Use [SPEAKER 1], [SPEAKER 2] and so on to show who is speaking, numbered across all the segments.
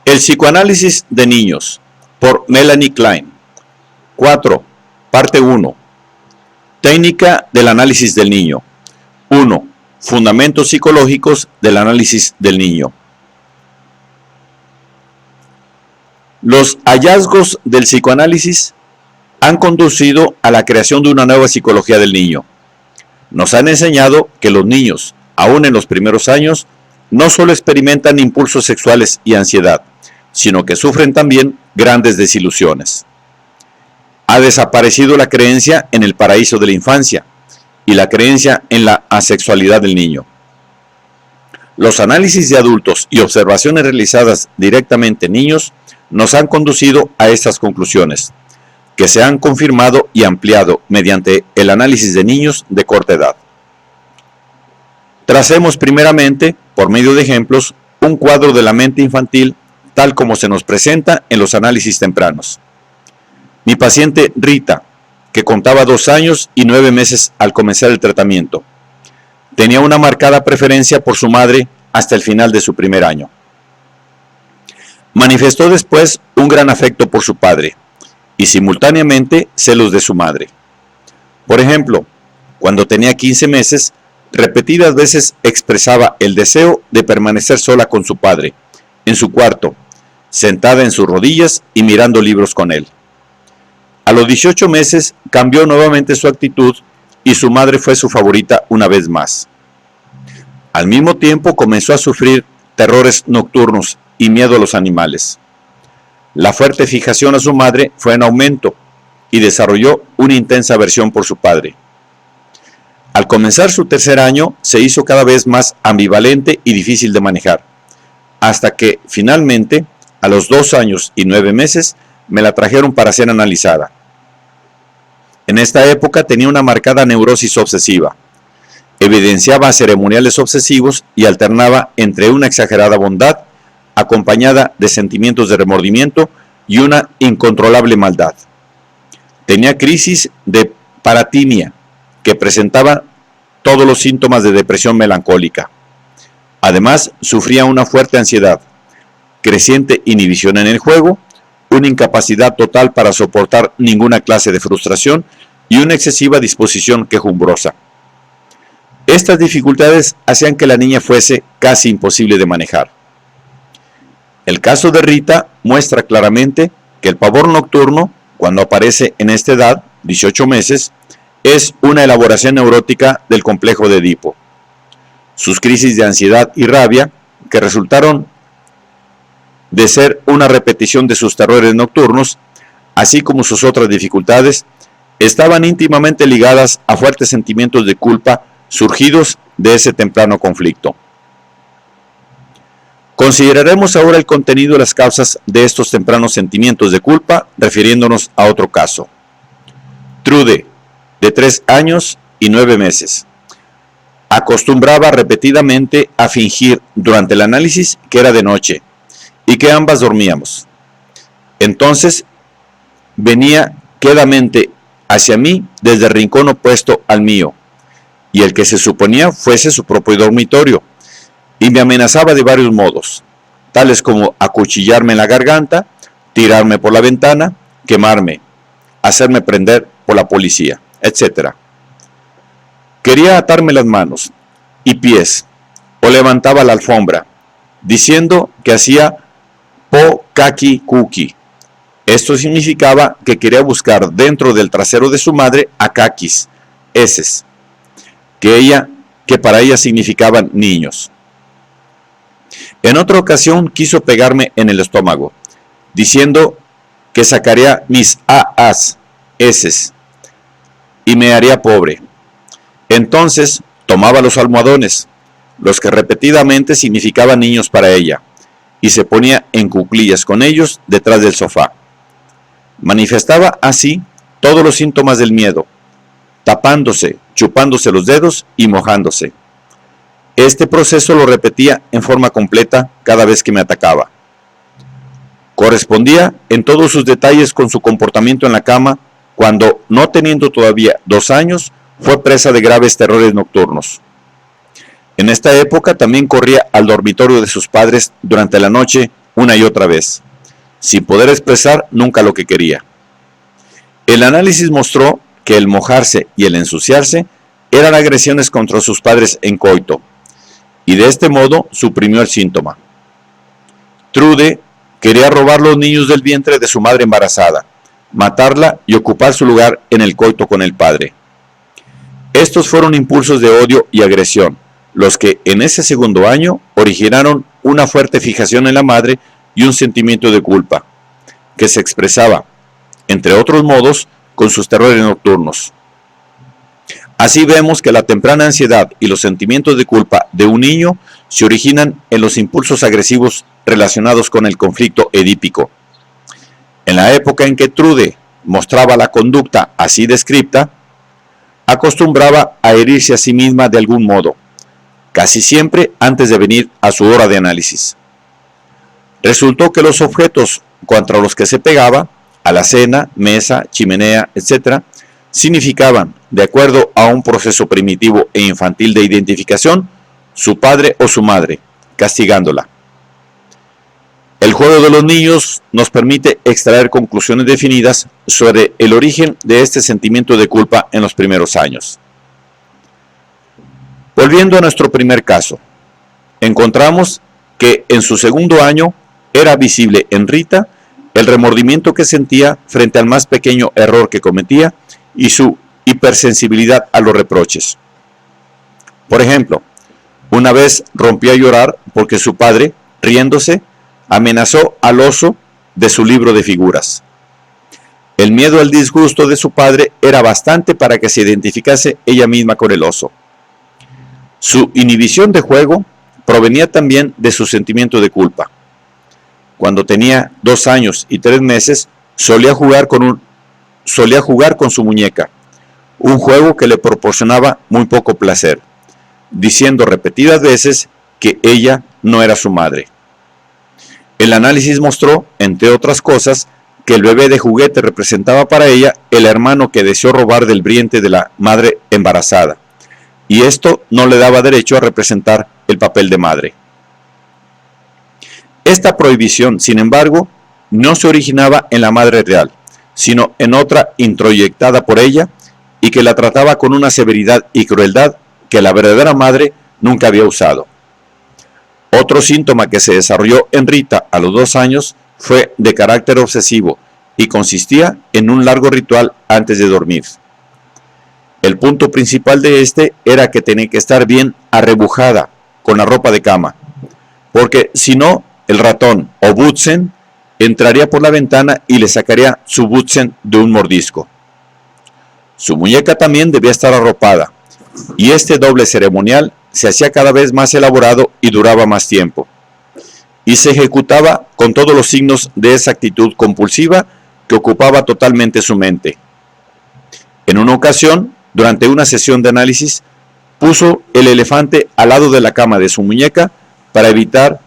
[SPEAKER 1] El psicoanálisis de niños, por Melanie Klein. 4. Parte 1. Técnica del análisis del niño. 1. Fundamentos psicológicos del análisis del niño. Los hallazgos del psicoanálisis han conducido a la creación de una nueva psicología del niño. Nos han enseñado que los niños, aún en los primeros años, no solo experimentan impulsos sexuales y ansiedad, sino que sufren también grandes desilusiones. Ha desaparecido la creencia en el paraíso de la infancia y la creencia en la asexualidad del niño. Los análisis de adultos y observaciones realizadas directamente en niños nos han conducido a estas conclusiones, que se han confirmado y ampliado mediante el análisis de niños de corta edad. Tracemos primeramente, por medio de ejemplos, un cuadro de la mente infantil tal como se nos presenta en los análisis tempranos. Mi paciente Rita, que contaba 2 años y 9 meses al comenzar el tratamiento, tenía una marcada preferencia por su madre hasta el final de su primer año. Manifestó después un gran afecto por su padre y simultáneamente celos de su madre. Por ejemplo, cuando tenía 15 meses, repetidas veces expresaba el deseo de permanecer sola con su padre, en su cuarto, sentada en sus rodillas y mirando libros con él. A los 18 meses cambió nuevamente su actitud y su madre fue su favorita una vez más. Al mismo tiempo comenzó a sufrir terrores nocturnos y miedo a los animales. La fuerte fijación a su madre fue en aumento y desarrolló una intensa aversión por su padre. Al comenzar su tercer año se hizo cada vez más ambivalente y difícil de manejar, hasta que finalmente, a los 2 años y 9 meses, me la trajeron para ser analizada. En esta época tenía una marcada neurosis obsesiva. Evidenciaba ceremoniales obsesivos y alternaba entre una exagerada bondad, acompañada de sentimientos de remordimiento y una incontrolable maldad. Tenía crisis de paratimia, que presentaba todos los síntomas de depresión melancólica. Además, sufría una fuerte ansiedad, creciente inhibición en el juego, una incapacidad total para soportar ninguna clase de frustración y una excesiva disposición quejumbrosa. Estas dificultades hacían que la niña fuese casi imposible de manejar. El caso de Rita muestra claramente que el pavor nocturno, cuando aparece en esta edad, 18 meses, es una elaboración neurótica del complejo de Edipo. Sus crisis de ansiedad y rabia, que resultaron de ser una repetición de sus terrores nocturnos, así como sus otras dificultades, estaban íntimamente ligadas a fuertes sentimientos de culpa surgidos de ese temprano conflicto. Consideraremos ahora el contenido y las causas de estos tempranos sentimientos de culpa, refiriéndonos a otro caso. Trude, de 3 años y 9 meses. Acostumbraba repetidamente a fingir durante el análisis que era de noche y que ambas dormíamos. Entonces venía quedamente hacia mí desde el rincón opuesto al mío, y el que se suponía fuese su propio dormitorio, y me amenazaba de varios modos, tales como acuchillarme en la garganta, tirarme por la ventana, quemarme, hacerme prender por la policía, etc. Quería atarme las manos y pies, o levantaba la alfombra, diciendo que hacía po-kaki kuki. Esto significaba que quería buscar dentro del trasero de su madre a kakis, heces, que para ella significaban niños. En otra ocasión quiso pegarme en el estómago, diciendo que sacaría mis aas, heces, y me haría pobre. Entonces tomaba los almohadones, los que repetidamente significaban niños para ella, y se ponía en cuclillas con ellos detrás del sofá. Manifestaba así todos los síntomas del miedo, tapándose, chupándose los dedos y mojándose. Este proceso lo repetía en forma completa cada vez que me atacaba. Correspondía en todos sus detalles con su comportamiento en la cama cuando, no teniendo todavía 2 años, fue presa de graves terrores nocturnos. En esta época también corría al dormitorio de sus padres durante la noche una y otra vez, sin poder expresar nunca lo que quería. El análisis mostró que el mojarse y el ensuciarse eran agresiones contra sus padres en coito, y de este modo suprimió el síntoma. Trude quería robar los niños del vientre de su madre embarazada, matarla y ocupar su lugar en el coito con el padre. Estos fueron impulsos de odio y agresión, los que en ese segundo año originaron una fuerte fijación en la madre y un sentimiento de culpa, que se expresaba, entre otros modos, con sus terrores nocturnos. Así vemos que la temprana ansiedad y los sentimientos de culpa de un niño se originan en los impulsos agresivos relacionados con el conflicto edípico. En la época en que Trude mostraba la conducta así descrita, acostumbraba a herirse a sí misma de algún modo, casi siempre antes de venir a su hora de análisis. Resultó que los objetos contra los que se pegaba, alacena, mesa, chimenea, etc., significaban, de acuerdo a un proceso primitivo e infantil de identificación, su padre o su madre, castigándola. El juego de los niños nos permite extraer conclusiones definidas sobre el origen de este sentimiento de culpa en los primeros años. Volviendo a nuestro primer caso, encontramos que en su segundo año era visible en Rita el remordimiento que sentía frente al más pequeño error que cometía y su hipersensibilidad a los reproches. Por ejemplo, una vez rompió a llorar porque su padre, riéndose, amenazó al oso de su libro de figuras. El miedo al disgusto de su padre era bastante para que se identificase ella misma con el oso. Su inhibición de juego provenía también de su sentimiento de culpa. Cuando tenía 2 años y 3 meses, solía jugar con su muñeca, un juego que le proporcionaba muy poco placer, diciendo repetidas veces que ella no era su madre. El análisis mostró, entre otras cosas, que el bebé de juguete representaba para ella el hermano que deseó robar del vientre de la madre embarazada, y esto no le daba derecho a representar el papel de madre. Esta prohibición, sin embargo, no se originaba en la madre real, sino en otra introyectada por ella y que la trataba con una severidad y crueldad que la verdadera madre nunca había usado. Otro síntoma que se desarrolló en Rita a los 2 años fue de carácter obsesivo y consistía en un largo ritual antes de dormir. El punto principal de este era que tenía que estar bien arrebujada con la ropa de cama, porque si no, el ratón o Butzen entraría por la ventana y le sacaría su Butzen de un mordisco. Su muñeca también debía estar arropada, y este doble ceremonial se hacía cada vez más elaborado y duraba más tiempo, y se ejecutaba con todos los signos de esa actitud compulsiva que ocupaba totalmente su mente. En una ocasión, durante una sesión de análisis, puso el elefante al lado de la cama de su muñeca para evitar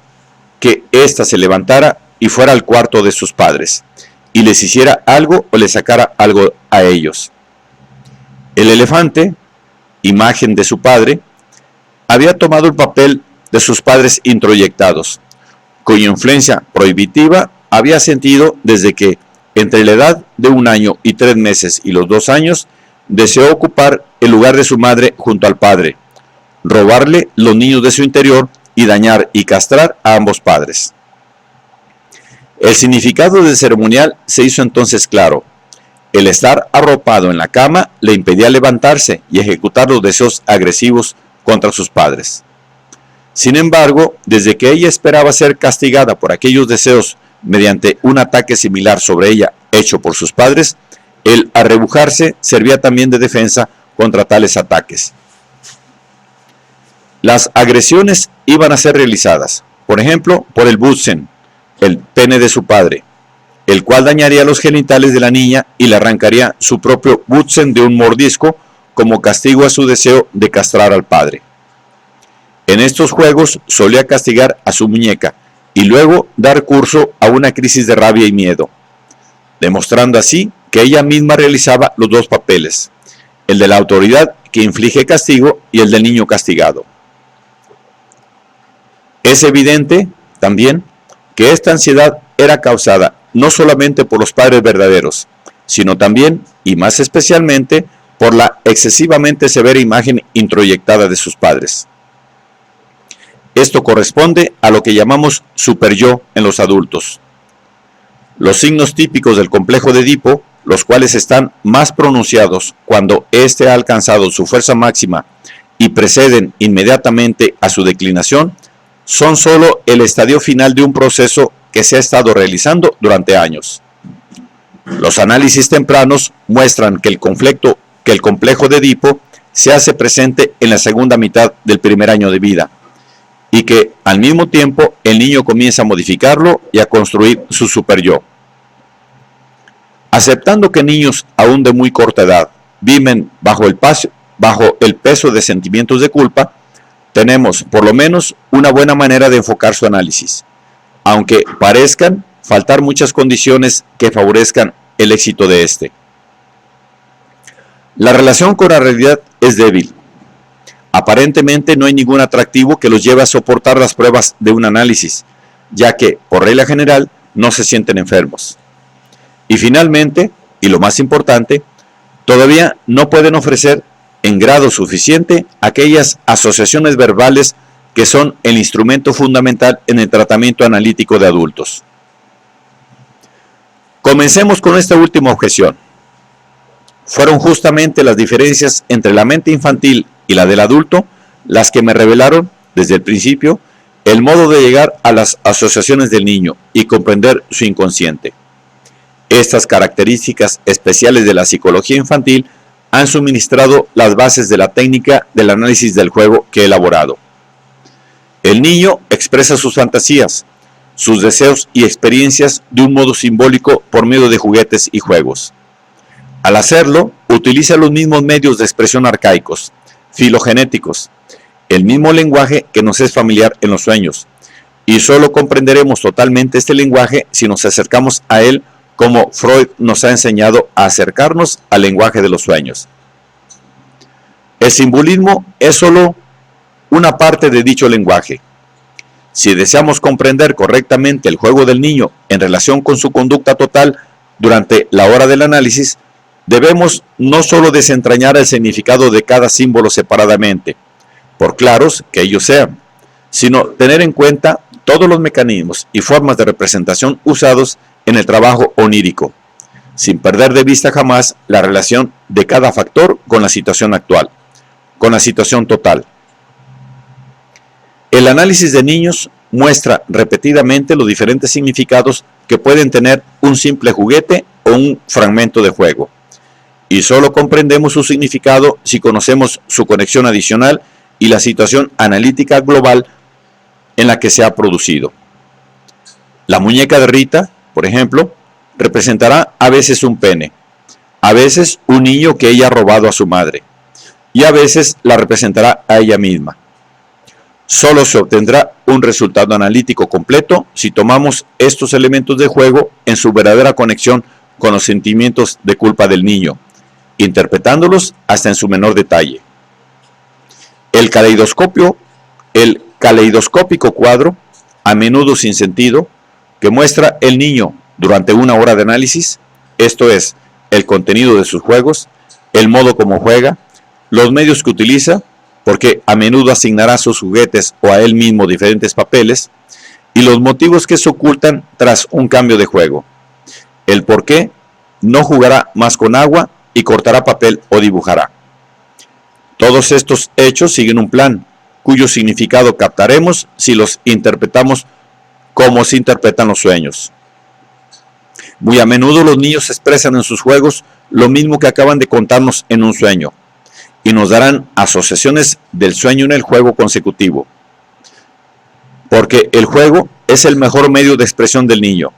[SPEAKER 1] que ésta se levantara y fuera al cuarto de sus padres, y les hiciera algo o les sacara algo a ellos. El elefante, imagen de su padre, había tomado el papel de sus padres introyectados, cuya influencia prohibitiva había sentido desde que, entre la edad de 1 año y 3 meses y los 2 años, deseó ocupar el lugar de su madre junto al padre, robarle los niños de su interior y dañar y castrar a ambos padres. El significado del ceremonial se hizo entonces claro. El estar arropado en la cama le impedía levantarse y ejecutar los deseos agresivos contra sus padres. Sin embargo, desde que ella esperaba ser castigada por aquellos deseos mediante un ataque similar sobre ella hecho por sus padres, el arrebujarse servía también de defensa contra tales ataques. Las agresiones iban a ser realizadas, por ejemplo, por el Butzen, el pene de su padre, el cual dañaría los genitales de la niña y le arrancaría su propio Butzen de un mordisco como castigo a su deseo de castrar al padre. En estos juegos solía castigar a su muñeca y luego dar curso a una crisis de rabia y miedo, demostrando así que ella misma realizaba los 2 papeles, el de la autoridad que inflige castigo y el del niño castigado. Es evidente, también, que esta ansiedad era causada no solamente por los padres verdaderos, sino también, y más especialmente, por la excesivamente severa imagen introyectada de sus padres. Esto corresponde a lo que llamamos superyo en los adultos. Los signos típicos del complejo de Edipo, los cuales están más pronunciados cuando éste ha alcanzado su fuerza máxima y preceden inmediatamente a su declinación, son solo el estadio final de un proceso que se ha estado realizando durante años. Los análisis tempranos muestran que el complejo de Edipo se hace presente en la segunda mitad del primer año de vida y que al mismo tiempo el niño comienza a modificarlo y a construir su superyo. Aceptando que niños aún de muy corta edad viven bajo el peso de sentimientos de culpa, tenemos por lo menos una buena manera de enfocar su análisis, aunque parezcan faltar muchas condiciones que favorezcan el éxito de este. La relación con la realidad es débil. Aparentemente no hay ningún atractivo que los lleve a soportar las pruebas de un análisis, ya que, por regla general, no se sienten enfermos. Y finalmente, y lo más importante, todavía no pueden ofrecer en grado suficiente aquellas asociaciones verbales que son el instrumento fundamental en el tratamiento analítico de adultos. Comencemos con esta última objeción. Fueron justamente las diferencias entre la mente infantil y la del adulto las que me revelaron, desde el principio, el modo de llegar a las asociaciones del niño y comprender su inconsciente. Estas características especiales de la psicología infantil han suministrado las bases de la técnica del análisis del juego que he elaborado. El niño expresa sus fantasías, sus deseos y experiencias de un modo simbólico por medio de juguetes y juegos. Al hacerlo, utiliza los mismos medios de expresión arcaicos, filogenéticos, el mismo lenguaje que nos es familiar en los sueños, y solo comprenderemos totalmente este lenguaje si nos acercamos a él como Freud nos ha enseñado a acercarnos al lenguaje de los sueños. El simbolismo es solo una parte de dicho lenguaje. Si deseamos comprender correctamente el juego del niño en relación con su conducta total durante la hora del análisis, debemos no solo desentrañar el significado de cada símbolo separadamente, por claros que ellos sean, sino tener en cuenta todos los mecanismos y formas de representación usados en el trabajo onírico, sin perder de vista jamás la relación de cada factor con la situación actual, con la situación total. El análisis de niños muestra repetidamente los diferentes significados que pueden tener un simple juguete o un fragmento de juego, y solo comprendemos su significado si conocemos su conexión adicional y la situación analítica global en la que se ha producido. La muñeca de Rita, por ejemplo, representará a veces un pene, a veces un niño que ella ha robado a su madre, y a veces la representará a ella misma. Solo se obtendrá un resultado analítico completo si tomamos estos elementos de juego en su verdadera conexión con los sentimientos de culpa del niño, interpretándolos hasta en su menor detalle. El caleidoscópico cuadro, a menudo sin sentido, que muestra el niño durante una hora de análisis, esto es, el contenido de sus juegos, el modo como juega, los medios que utiliza, porque a menudo asignará a sus juguetes o a él mismo diferentes papeles, y los motivos que se ocultan tras un cambio de juego. El por qué no jugará más con agua y cortará papel o dibujará. Todos estos hechos siguen un plan, cuyo significado captaremos si los interpretamos como se interpretan los sueños. Muy a menudo los niños expresan en sus juegos lo mismo que acaban de contarnos en un sueño, y nos darán asociaciones del sueño en el juego consecutivo, porque el juego es el mejor medio de expresión del niño.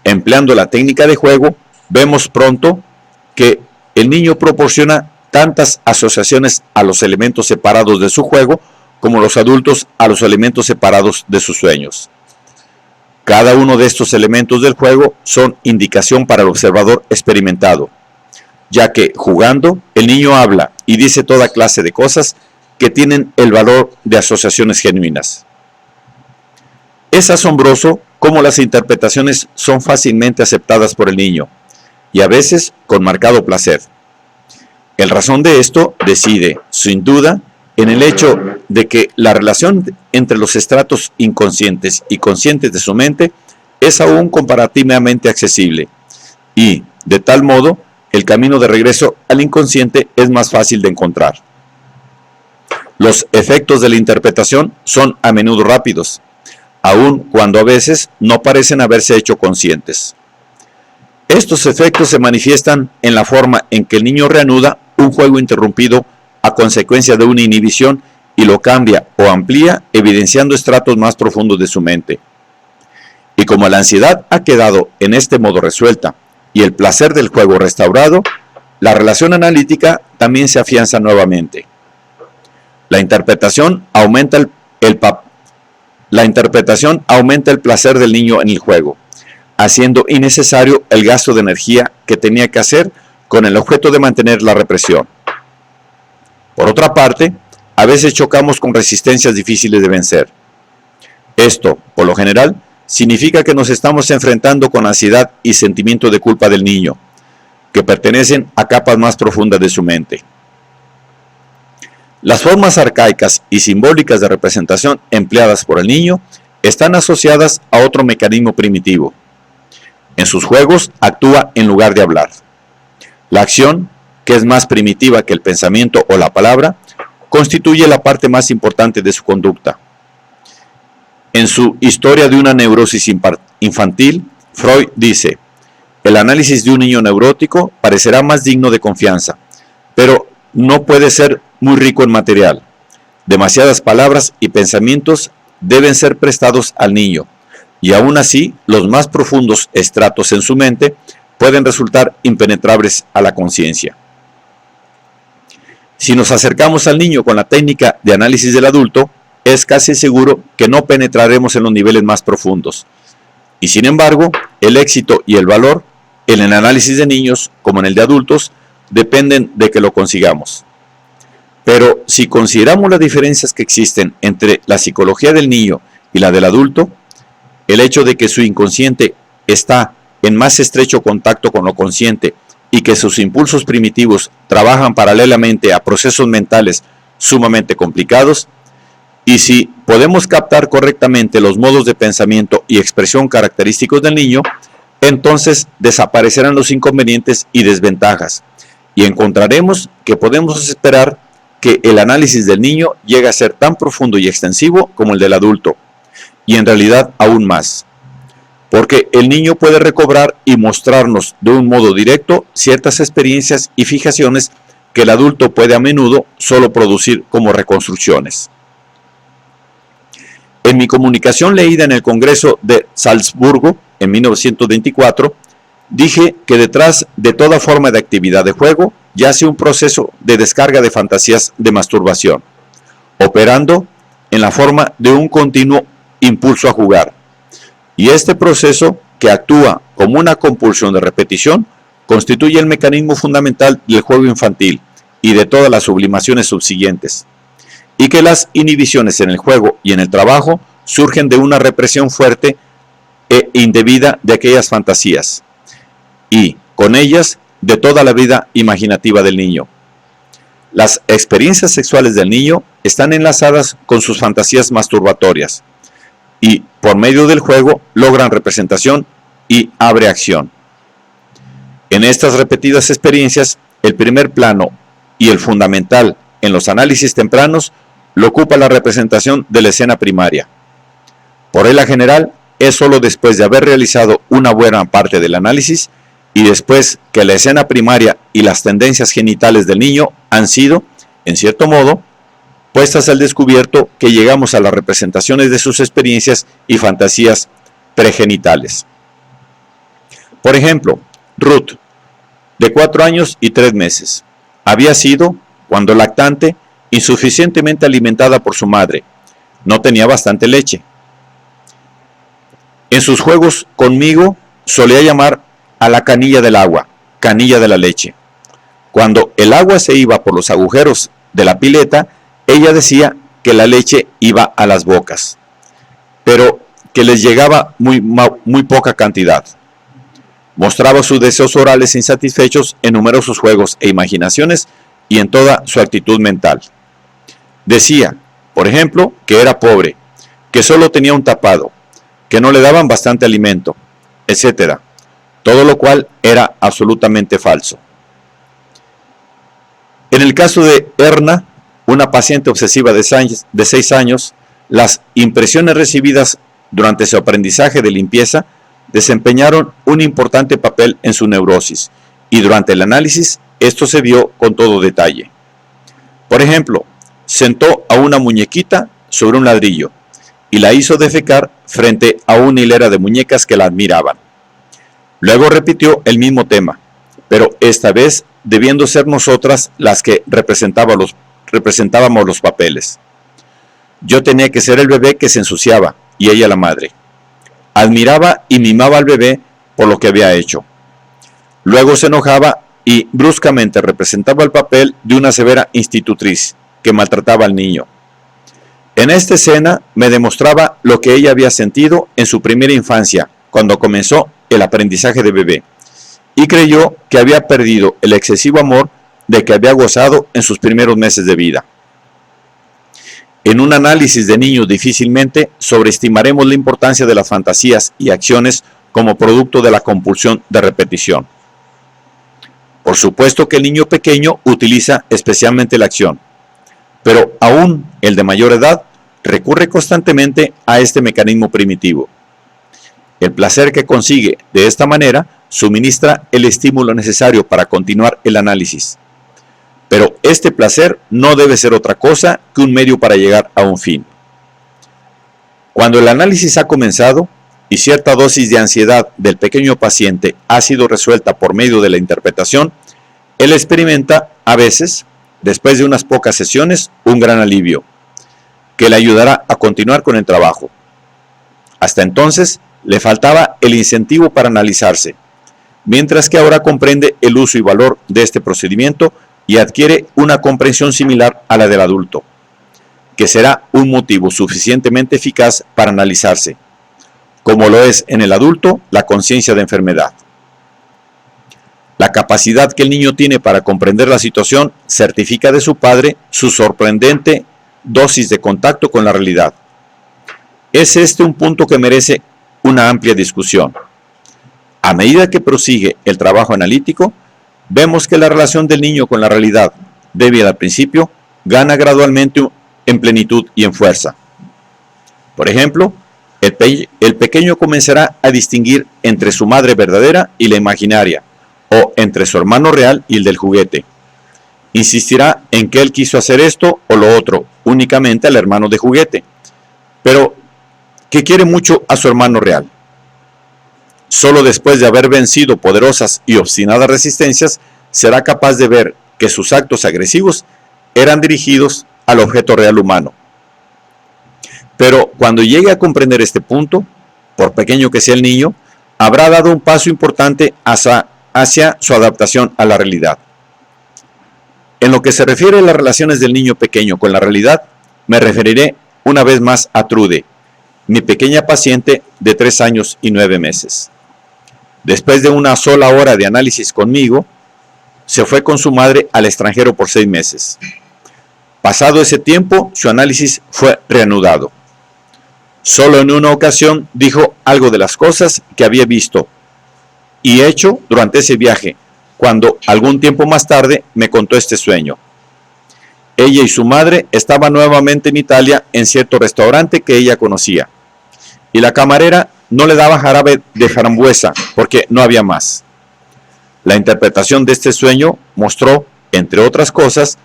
[SPEAKER 1] Empleando la técnica de juego, vemos pronto que el niño proporciona tantas asociaciones a los elementos separados de su juego como los adultos a los elementos separados de sus sueños. Cada uno de estos elementos del juego son indicación para el observador experimentado, ya que jugando el niño habla y dice toda clase de cosas que tienen el valor de asociaciones genuinas. Es asombroso cómo las interpretaciones son fácilmente aceptadas por el niño, y a veces con marcado placer. El razón de esto reside, sin duda, en el hecho de que la relación entre los estratos inconscientes y conscientes de su mente es aún comparativamente accesible, y, de tal modo, el camino de regreso al inconsciente es más fácil de encontrar. Los efectos de la interpretación son a menudo rápidos, aun cuando a veces no parecen haberse hecho conscientes. Estos efectos se manifiestan en la forma en que el niño reanuda un juego interrumpido a consecuencia de una inhibición y lo cambia o amplía, evidenciando estratos más profundos de su mente. Y como la ansiedad ha quedado en este modo resuelta y el placer del juego restaurado, la relación analítica también se afianza nuevamente. La interpretación aumenta el placer del niño en el juego, haciendo innecesario el gasto de energía que tenía que hacer con el objeto de mantener la represión. Por otra parte, a veces chocamos con resistencias difíciles de vencer. Esto, por lo general, significa que nos estamos enfrentando con ansiedad y sentimiento de culpa del niño, que pertenecen a capas más profundas de su mente. Las formas arcaicas y simbólicas de representación empleadas por el niño están asociadas a otro mecanismo primitivo. En sus juegos actúa en lugar de hablar. La acción, que es más primitiva que el pensamiento o la palabra, constituye la parte más importante de su conducta. En su Historia de una neurosis infantil, Freud dice: el análisis de un niño neurótico parecerá más digno de confianza, pero no puede ser muy rico en material. Demasiadas palabras y pensamientos deben ser prestados al niño, y aún así los más profundos estratos en su mente pueden resultar impenetrables a la conciencia. Si nos acercamos al niño con la técnica de análisis del adulto, es casi seguro que no penetraremos en los niveles más profundos. Y sin embargo, el éxito y el valor en el análisis de niños, como en el de adultos, dependen de que lo consigamos. Pero si consideramos las diferencias que existen entre la psicología del niño y la del adulto, el hecho de que su inconsciente está en más estrecho contacto con lo consciente y que sus impulsos primitivos trabajan paralelamente a procesos mentales sumamente complicados, y si podemos captar correctamente los modos de pensamiento y expresión característicos del niño, entonces desaparecerán los inconvenientes y desventajas, y encontraremos que podemos esperar que el análisis del niño llegue a ser tan profundo y extensivo como el del adulto, y en realidad aún más, porque el niño puede recobrar y mostrarnos de un modo directo ciertas experiencias y fijaciones que el adulto puede a menudo solo producir como reconstrucciones. En mi comunicación leída en el Congreso de Salzburgo en 1924, dije que detrás de toda forma de actividad de juego yace un proceso de descarga de fantasías de masturbación, operando en la forma de un continuo impulso a jugar. Y este proceso, que actúa como una compulsión de repetición, constituye el mecanismo fundamental del juego infantil y de todas las sublimaciones subsiguientes, y que las inhibiciones en el juego y en el trabajo surgen de una represión fuerte e indebida de aquellas fantasías, y con ellas de toda la vida imaginativa del niño. Las experiencias sexuales del niño están enlazadas con sus fantasías masturbatorias, y por medio del juego logran representación y abre acción. En estas repetidas experiencias, el primer plano y el fundamental en los análisis tempranos lo ocupa la representación de la escena primaria. Por regla general, es sólo después de haber realizado una buena parte del análisis y después que la escena primaria y las tendencias genitales del niño han sido, en cierto modo, puestas al descubierto, que llegamos a las representaciones de sus experiencias y fantasías pregenitales. Por ejemplo, Ruth, de 4 años y 3 meses, había sido, cuando lactante, insuficientemente alimentada por su madre. No tenía bastante leche. En sus juegos conmigo solía llamar a la canilla del agua, canilla de la leche. Cuando el agua se iba por los agujeros de la pileta, ella decía que la leche iba a las bocas. Pero que les llegaba muy poca cantidad. Mostraba sus deseos orales insatisfechos en numerosos juegos e imaginaciones y en toda su actitud mental. Decía, por ejemplo, que era pobre, que solo tenía un tapado, que no le daban bastante alimento, etc. Todo lo cual era absolutamente falso. En el caso de Erna, una paciente obsesiva de 6 años, las impresiones recibidas durante su aprendizaje de limpieza desempeñaron un importante papel en su neurosis, y durante el análisis esto se vio con todo detalle. Por ejemplo, sentó a una muñequita sobre un ladrillo y la hizo defecar frente a una hilera de muñecas que la admiraban. Luego repitió el mismo tema, pero esta vez debiendo ser nosotras las que representábamos los papeles. Yo tenía que ser el bebé que se ensuciaba y ella la madre. Admiraba y mimaba al bebé por lo que había hecho. Luego se enojaba y bruscamente representaba el papel de una severa institutriz que maltrataba al niño. En esta escena me demostraba lo que ella había sentido en su primera infancia, cuando comenzó el aprendizaje de bebé, y creyó que había perdido el excesivo amor de que había gozado en sus primeros meses de vida. En un análisis de niños difícilmente sobreestimaremos la importancia de las fantasías y acciones como producto de la compulsión de repetición. Por supuesto que el niño pequeño utiliza especialmente la acción, pero aún el de mayor edad recurre constantemente a este mecanismo primitivo. El placer que consigue de esta manera suministra el estímulo necesario para continuar el análisis. Pero este placer no debe ser otra cosa que un medio para llegar a un fin. Cuando el análisis ha comenzado y cierta dosis de ansiedad del pequeño paciente ha sido resuelta por medio de la interpretación, él experimenta a veces, después de unas pocas sesiones, un gran alivio, que le ayudará a continuar con el trabajo. Hasta entonces, le faltaba el incentivo para analizarse, mientras que ahora comprende el uso y valor de este procedimiento y adquiere una comprensión similar a la del adulto, que será un motivo suficientemente eficaz para analizarse, como lo es en el adulto la conciencia de enfermedad. La capacidad que el niño tiene para comprender la situación certifica de su padre su sorprendente dosis de contacto con la realidad. Es este un punto que merece una amplia discusión. A medida que prosigue el trabajo analítico, vemos que la relación del niño con la realidad, débil al principio, gana gradualmente en plenitud y en fuerza. Por ejemplo, el pequeño comenzará a distinguir entre su madre verdadera y la imaginaria, o entre su hermano real y el del juguete. Insistirá en que él quiso hacer esto o lo otro, únicamente al hermano de juguete, pero que quiere mucho a su hermano real. Solo después de haber vencido poderosas y obstinadas resistencias, será capaz de ver que sus actos agresivos eran dirigidos al objeto real humano. Pero cuando llegue a comprender este punto, por pequeño que sea el niño, habrá dado un paso importante hacia su adaptación a la realidad. En lo que se refiere a las relaciones del niño pequeño con la realidad, me referiré una vez más a Trude, mi pequeña paciente de 3 años y 9 meses. Después de una sola hora de análisis conmigo, se fue con su madre al extranjero por 6 meses. Pasado ese tiempo, su análisis fue reanudado. Solo en una ocasión dijo algo de las cosas que había visto y hecho durante ese viaje, cuando algún tiempo más tarde me contó este sueño. Ella y su madre estaban nuevamente en Italia en cierto restaurante que ella conocía, y la camarera no le daba jarabe de frambuesa porque no había más. La interpretación de este sueño mostró, entre otras cosas,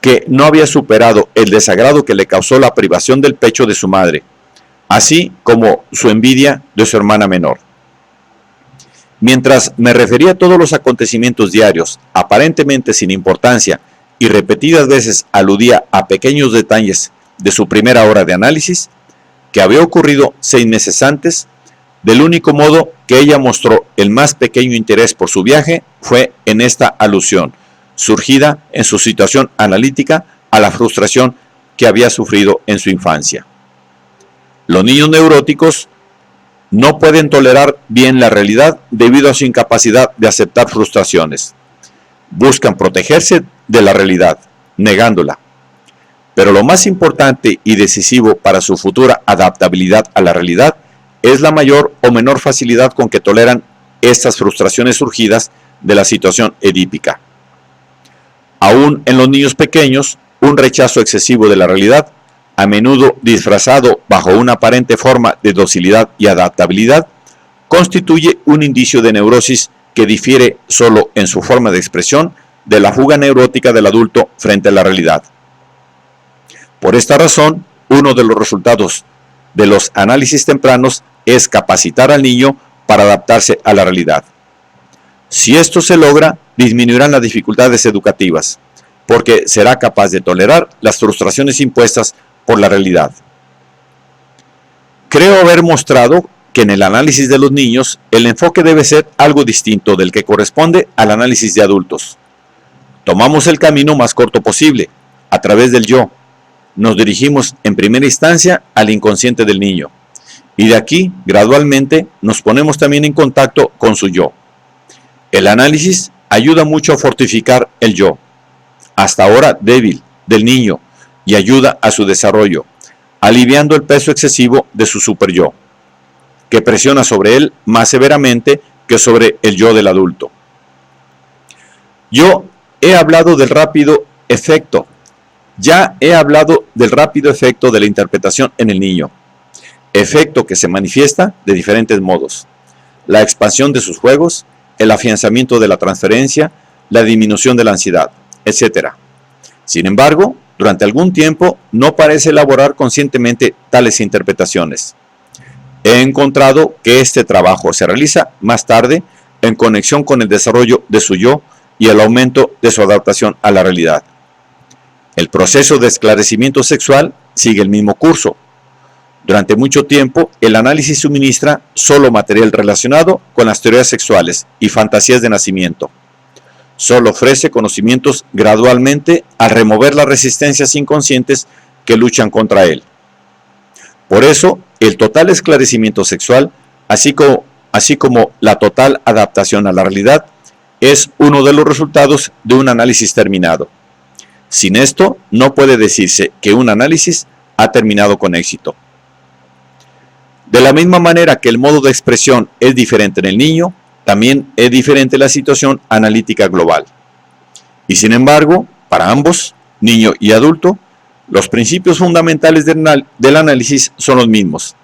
[SPEAKER 1] que no había superado el desagrado que le causó la privación del pecho de su madre, así como su envidia de su hermana menor. Mientras me refería a todos los acontecimientos diarios, aparentemente sin importancia, y repetidas veces aludía a pequeños detalles de su primera hora de análisis, que había ocurrido 6 meses antes, del único modo que ella mostró el más pequeño interés por su viaje fue en esta alusión, surgida en su situación analítica a la frustración que había sufrido en su infancia. Los niños neuróticos No pueden tolerar bien la realidad debido a su incapacidad de aceptar frustraciones. Buscan protegerse de la realidad, negándola. Pero lo más importante y decisivo para su futura adaptabilidad a la realidad es la mayor o menor facilidad con que toleran estas frustraciones surgidas de la situación edípica. Aún en los niños pequeños, un rechazo excesivo de la realidad, a menudo disfrazado bajo una aparente forma de docilidad y adaptabilidad, constituye un indicio de neurosis que difiere solo en su forma de expresión de la fuga neurótica del adulto frente a la realidad. Por esta razón, uno de los resultados de los análisis tempranos es capacitar al niño para adaptarse a la realidad. Si esto se logra, disminuirán las dificultades educativas, porque será capaz de tolerar las frustraciones impuestas por la realidad. Creo haber mostrado que en el análisis de los niños, el enfoque debe ser algo distinto del que corresponde al análisis de adultos. Tomamos el camino más corto posible, a través del yo. Nos dirigimos en primera instancia al inconsciente del niño, y de aquí, gradualmente, nos ponemos también en contacto con su yo. El análisis ayuda mucho a fortificar el yo, hasta ahora débil, del niño, y ayuda a su desarrollo, aliviando el peso excesivo de su superyo, que presiona sobre él más severamente que sobre el yo del adulto. Yo he hablado del rápido efecto. Ya he hablado del rápido efecto de la interpretación en el niño, efecto que se manifiesta de diferentes modos: la expansión de sus juegos, el afianzamiento de la transferencia, la disminución de la ansiedad, etc. Sin embargo, durante algún tiempo no parece elaborar conscientemente tales interpretaciones. He encontrado que este trabajo se realiza más tarde en conexión con el desarrollo de su yo y el aumento de su adaptación a la realidad. El proceso de esclarecimiento sexual sigue el mismo curso. Durante mucho tiempo, el análisis suministra solo material relacionado con las teorías sexuales y fantasías de nacimiento. Solo ofrece conocimientos gradualmente al remover las resistencias inconscientes que luchan contra él. Por eso, el total esclarecimiento sexual, así como la total adaptación a la realidad, es uno de los resultados de un análisis terminado. Sin esto, no puede decirse que un análisis ha terminado con éxito. De la misma manera que el modo de expresión es diferente en el niño, también es diferente la situación analítica global. Y sin embargo, para ambos, niño y adulto, los principios fundamentales del análisis son los mismos: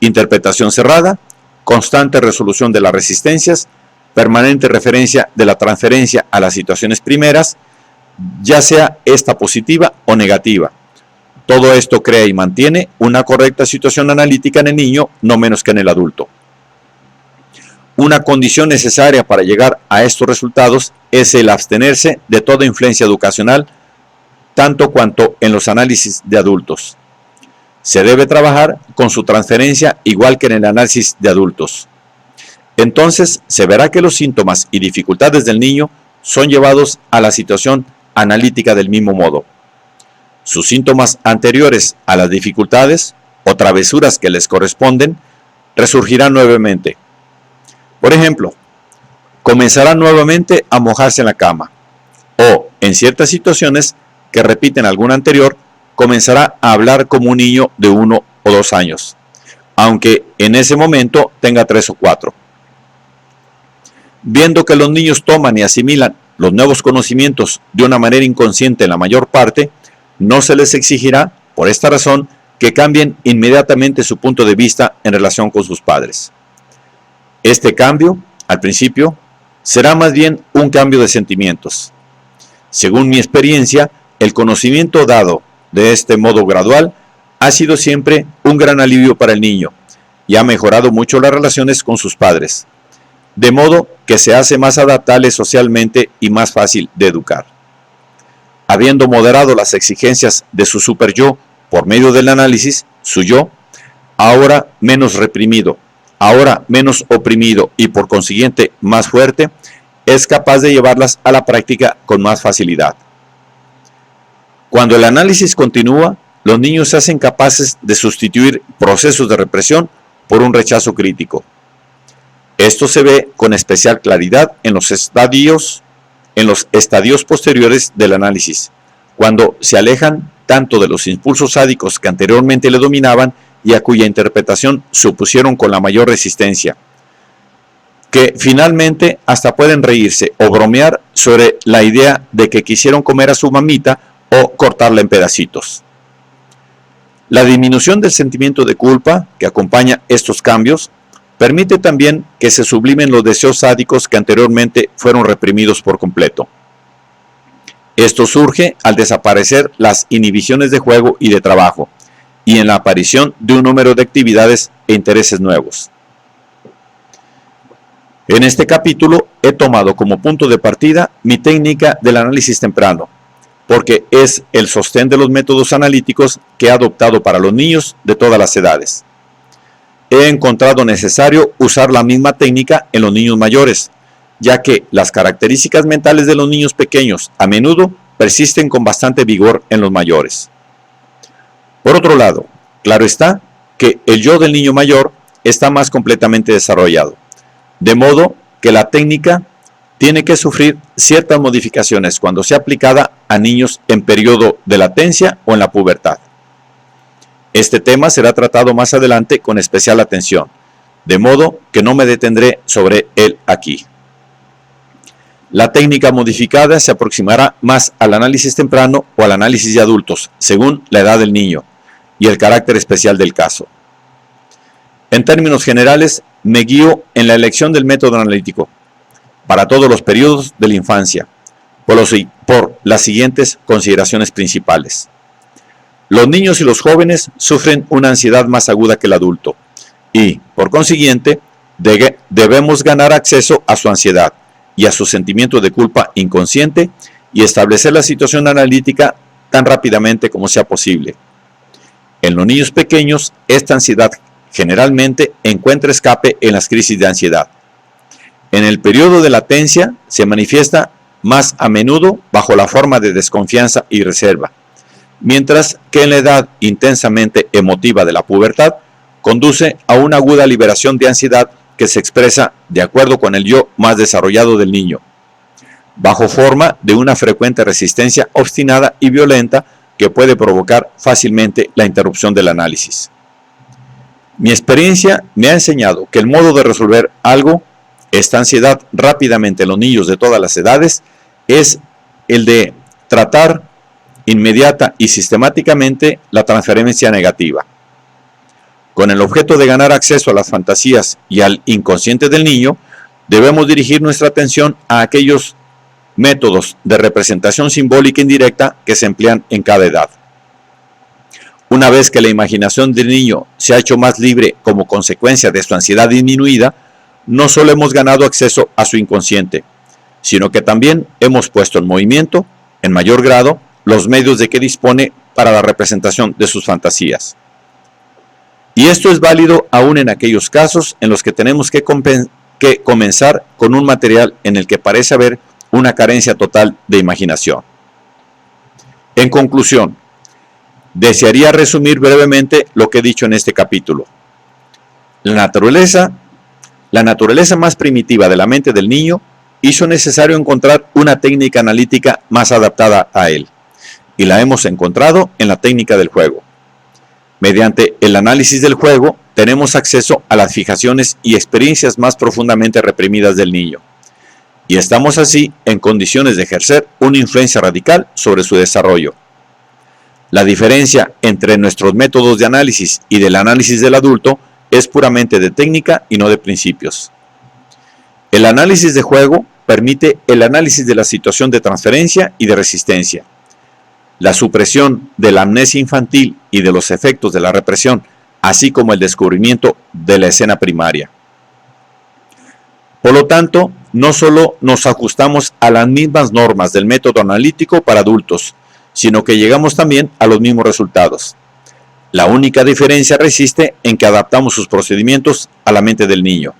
[SPEAKER 1] interpretación cerrada, constante resolución de las resistencias, permanente referencia de la transferencia a las situaciones primeras, ya sea esta positiva o negativa. Todo esto crea y mantiene una correcta situación analítica en el niño, no menos que en el adulto. Una condición necesaria para llegar a estos resultados es el abstenerse de toda influencia educacional, tanto cuanto en los análisis de adultos. Se debe trabajar con su transferencia igual que en el análisis de adultos. Entonces se verá que los síntomas y dificultades del niño son llevados a la situación analítica del mismo modo. Sus síntomas anteriores a las dificultades o travesuras que les corresponden resurgirán nuevamente. Por ejemplo, comenzará nuevamente a mojarse en la cama, o en ciertas situaciones que repiten alguna anterior, comenzará a hablar como un niño de 1 o 2 años, aunque en ese momento tenga 3 o 4. Viendo que los niños toman y asimilan los nuevos conocimientos de una manera inconsciente en la mayor parte, no se les exigirá, por esta razón, que cambien inmediatamente su punto de vista en relación con sus padres. Este cambio, al principio, será más bien un cambio de sentimientos. Según mi experiencia, el conocimiento dado de este modo gradual ha sido siempre un gran alivio para el niño y ha mejorado mucho las relaciones con sus padres, de modo que se hace más adaptable socialmente y más fácil de educar. Habiendo moderado las exigencias de su superyo por medio del análisis, su yo, ahora menos reprimido, ahora menos oprimido y por consiguiente más fuerte, es capaz de llevarlas a la práctica con más facilidad. Cuando el análisis continúa, los niños se hacen capaces de sustituir procesos de represión por un rechazo crítico. Esto se ve con especial claridad en los estadios posteriores del análisis, cuando se alejan tanto de los impulsos sádicos que anteriormente le dominaban y a cuya interpretación se opusieron con la mayor resistencia, que finalmente hasta pueden reírse o bromear sobre la idea de que quisieron comer a su mamita o cortarla en pedacitos. La disminución del sentimiento de culpa que acompaña estos cambios permite también que se sublimen los deseos sádicos que anteriormente fueron reprimidos por completo. Esto surge al desaparecer las inhibiciones de juego y de trabajo, y en la aparición de un número de actividades e intereses nuevos. En este capítulo he tomado como punto de partida mi técnica del análisis temprano, porque es el sostén de los métodos analíticos que he adoptado para los niños de todas las edades. He encontrado necesario usar la misma técnica en los niños mayores, ya que las características mentales de los niños pequeños a menudo persisten con bastante vigor en los mayores. Por otro lado, claro está que el yo del niño mayor está más completamente desarrollado, de modo que la técnica tiene que sufrir ciertas modificaciones cuando sea aplicada a niños en periodo de latencia o en la pubertad. Este tema será tratado más adelante con especial atención, de modo que no me detendré sobre él aquí. La técnica modificada se aproximará más al análisis temprano o al análisis de adultos, según la edad del niño y el carácter especial del caso. En términos generales, me guío en la elección del método analítico para todos los periodos de la infancia, por las siguientes consideraciones principales. Los niños y los jóvenes sufren una ansiedad más aguda que el adulto y, por consiguiente, debemos ganar acceso a su ansiedad y a su sentimiento de culpa inconsciente y establecer la situación analítica tan rápidamente como sea posible. En los niños pequeños, esta ansiedad generalmente encuentra escape en las crisis de ansiedad. En el periodo de latencia se manifiesta más a menudo bajo la forma de desconfianza y reserva, mientras que en la edad intensamente emotiva de la pubertad conduce a una aguda liberación de ansiedad que se expresa de acuerdo con el yo más desarrollado del niño, bajo forma de una frecuente resistencia obstinada y violenta que puede provocar fácilmente la interrupción del análisis. Mi experiencia me ha enseñado que el modo de resolver esta ansiedad rápidamente en los niños de todas las edades, es el de tratar inmediata y sistemáticamente la transferencia negativa. Con el objeto de ganar acceso a las fantasías y al inconsciente del niño, debemos dirigir nuestra atención a aquellos métodos de representación simbólica indirecta que se emplean en cada edad. Una vez que la imaginación del niño se ha hecho más libre como consecuencia de su ansiedad disminuida, no solo hemos ganado acceso a su inconsciente, sino que también hemos puesto en movimiento, en mayor grado, los medios de que dispone para la representación de sus fantasías. Y esto es válido aún en aquellos casos en los que tenemos que comenzar con un material en el que parece haber una carencia total de imaginación. En conclusión, desearía resumir brevemente lo que he dicho en este capítulo. La naturaleza más primitiva de la mente del niño hizo necesario encontrar una técnica analítica más adaptada a él, y la hemos encontrado en la técnica del juego. Mediante el análisis del juego, tenemos acceso a las fijaciones y experiencias más profundamente reprimidas del niño, y estamos así en condiciones de ejercer una influencia radical sobre su desarrollo. La diferencia entre nuestros métodos de análisis y del análisis del adulto es puramente de técnica y no de principios. El análisis de juego permite el análisis de la situación de transferencia y de resistencia, la supresión de la amnesia infantil y de los efectos de la represión, así como el descubrimiento de la escena primaria. Por lo tanto, no solo nos ajustamos a las mismas normas del método analítico para adultos, sino que llegamos también a los mismos resultados. La única diferencia resiste en que adaptamos sus procedimientos a la mente del niño.